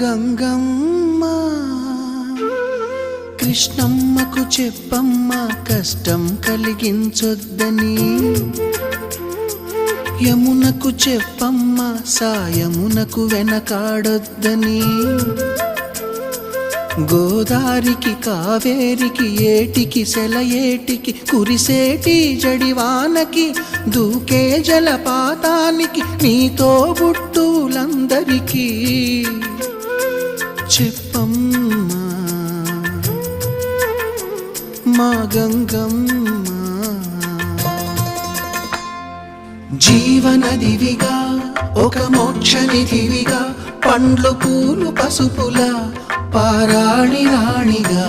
గంగమ్మ కృష్ణమ్మకు చెప్పమ్మ కష్టం కలిగించొద్దని, యమునకు చెప్పమ్మ సాయమునకు వెనకాడొద్దని, గోదారికి కావేరికి ఏటికి సెలయేటికి కురిసేటి జడివానకి దూకే జలపాతానికి నీతో బుట్టులందరికీ చెప్పమ్మా మా గంగమ్మ. జీవనదివిగా ఒక మోక్షనిధివిగా పండ్లు పూలు పసుపుల పారాణి రాణిగా